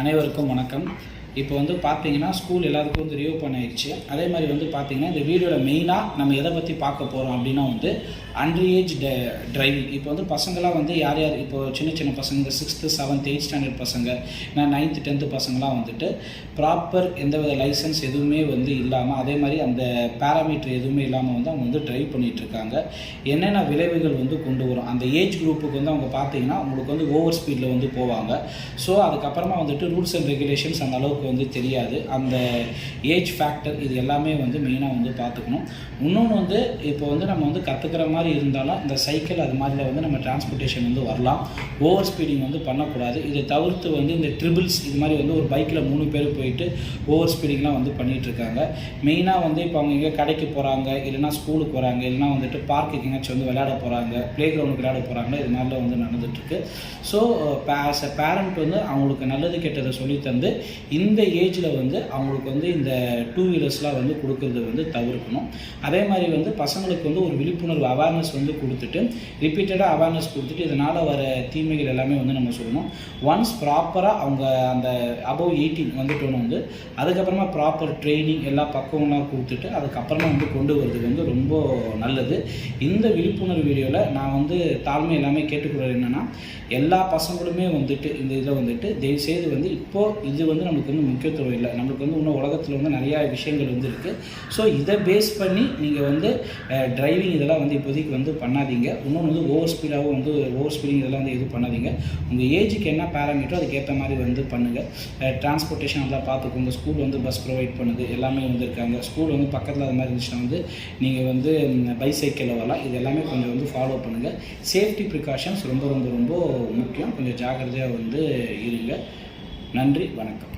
அனைவருக்கும் வணக்கம். இப்போ வந்து பார்த்தீங்கன்னா ஸ்கூல் எல்லாத்துக்கும் வந்து ரீஓப்பன் ஆயிடுச்சு. அதே மாதிரி வந்து பார்த்தீங்கன்னா இந்த வீடியோவில் மெயினாக நம்ம எதை பற்றி பார்க்க போகிறோம் அப்படின்னா வந்து அண்டர்ஏஜ் டிரைவிங். இப்போ வந்து பசங்களாம் வந்து யார் யார் இப்போ சின்ன சின்ன பசங்க 6th 7th 8th ஸ்டாண்டர்ட் பசங்க 9th 10th பசங்களாம் வந்துட்டு ப்ராப்பர் எந்தவித லைசன்ஸ் எதுவுமே வந்து இல்லாமல், அதே மாதிரி அந்த பேராமீட்டர் எதுவுமே இல்லாமல் வந்து அவங்க வந்து ட்ரைவ் பண்ணிகிட்ருக்காங்க. என்னென்ன விளைவுகள் வந்து கொண்டு வரும் அந்த ஏஜ் குரூப்புக்கு வந்து அவங்க பார்த்தீங்கன்னா அவங்களுக்கு வந்து ஓவர் ஸ்பீடில் வந்து போவாங்க. ஸோ அதுக்கப்புறமா வந்துட்டு ரூல்ஸ் அண்ட் ரெகுலேஷன்ஸ் அந்த அளவுக்கு வந்து தெரியாது. அந்த ஏஜ் ஃபேக்டர் இது எல்லாமே வந்து மெயினாக வந்து பார்த்துக்கணும். இன்னொன்று வந்து இப்போ வந்து நம்ம வந்து கற்றுக்கிற மாதிரி இருந்தாலும் இந்த சைக்கிள் அது மாதிரில வந்து நம்ம டிரான்ஸ்போர்ட்டேஷன் வந்து வரலாம். ஓவர் ஸ்பீடிங் வந்து பண்ணக்கூடாது. இதை தவிர்த்து வந்து இந்த ட்ரிபிள்ஸ் இது மாதிரி வந்து ஒரு பைக்கில் 3 பேர் போயிட்டு ஓவர் ஸ்பீடிங்லாம் வந்து பண்ணிகிட்ருக்காங்க. மெயினாக வந்து இப்போ அவங்க எங்கே கடைக்கு போகிறாங்க, இல்லைனா ஸ்கூலுக்கு போகிறாங்க, இல்லைனா வந்துட்டு பார்க்குக்கு எங்கேயாச்சும் வந்து விளையாட போகிறாங்க, ப்ளே கிரவுண்டுக்கு விளையாட போகிறாங்க, இது மாதிரிலாம் வந்து நடந்துகிட்ருக்கு. ஸோ ஆஸ் அ பேரண்ட் வந்து அவங்களுக்கு நல்லது கெட்டதை சொல்லி தந்து இந்த ஏஜில் வந்து அவங்களுக்கு வந்து இந்த 2 வீலர்ஸ்லாம் வந்து கொடுக்கறது வந்து தவிர்க்கணும். அதே மாதிரி வந்து பசங்களுக்கு வந்து ஒரு விழிப்புணர்வு அவேர்னஸ் வந்து கொடுத்துட்டு ரிப்பீட்டடாக அவேர்னஸ் கொடுத்துட்டு இதனால் வர தீமைகள் எல்லாமே வந்து நம்ம சொல்லணும். ஒன்ஸ் ப்ராப்பராக அவங்க அந்த அபவ் 18 வந்துட்டோன்னு வந்து அதுக்கப்புறமா ப்ராப்பர் ட்ரைனிங் எல்லா பக்குவம்லாம் கொடுத்துட்டு அதுக்கப்புறமா வந்து கொண்டு வரது வந்து ரொம்ப நல்லது. இந்த விழிப்புணர்வு வீடியோவில் நான் வந்து தாழ்மை எல்லாமே கேட்டுக்கிறது என்னென்னா, எல்லா பசங்களுமே வந்துட்டு இந்த இதில் வந்துட்டு தயவுசெய்து வந்து இப்போது இது வந்து நம்மளுக்கு வந்து முக்கியத்துவம் இல்லை. நம்மளுக்கு வந்து இன்னும் உலகத்தில் வந்து நிறையா விஷயங்கள் வந்து இருக்குது. ஸோ இதை பேஸ் பண்ணி நீங்கள் வந்து டிரைவிங் இதெல்லாம் வந்து இப்போதைக்கு வந்து பண்ணாதீங்க. இன்னொன்று வந்து ஓவர் ஸ்பீடாகவும் வந்து ஓவர் ஸ்பீடிங் இதெல்லாம் வந்து எதுவும் பண்ணாதீங்க. உங்கள் ஏஜுக்கு என்ன பேராமீட்டரோ அதுக்கேற்ற மாதிரி வந்து பண்ணுங்கள். டிரான்ஸ்போர்ட்டேஷன் அதெல்லாம் பார்த்துக்கோங்க. ஸ்கூல் வந்து பஸ் ப்ரொவைட் பண்ணுது, எல்லாமே வந்து இருக்காங்க. ஸ்கூல் வந்து பக்கத்தில் அது மாதிரி இருந்துச்சுன்னா வந்து நீங்கள் வந்து பைசைக்கிளில் வரலாம். இது எல்லாமே கொஞ்சம் வந்து ஃபாலோ பண்ணுங்கள். சேஃப்டி ப்ரிகாஷன்ஸ் ரொம்ப ரொம்ப ரொம்ப முக்கியம். கொஞ்சம் ஜாக்கிரதையாக வந்து இருங்க. நன்றி, வணக்கம்.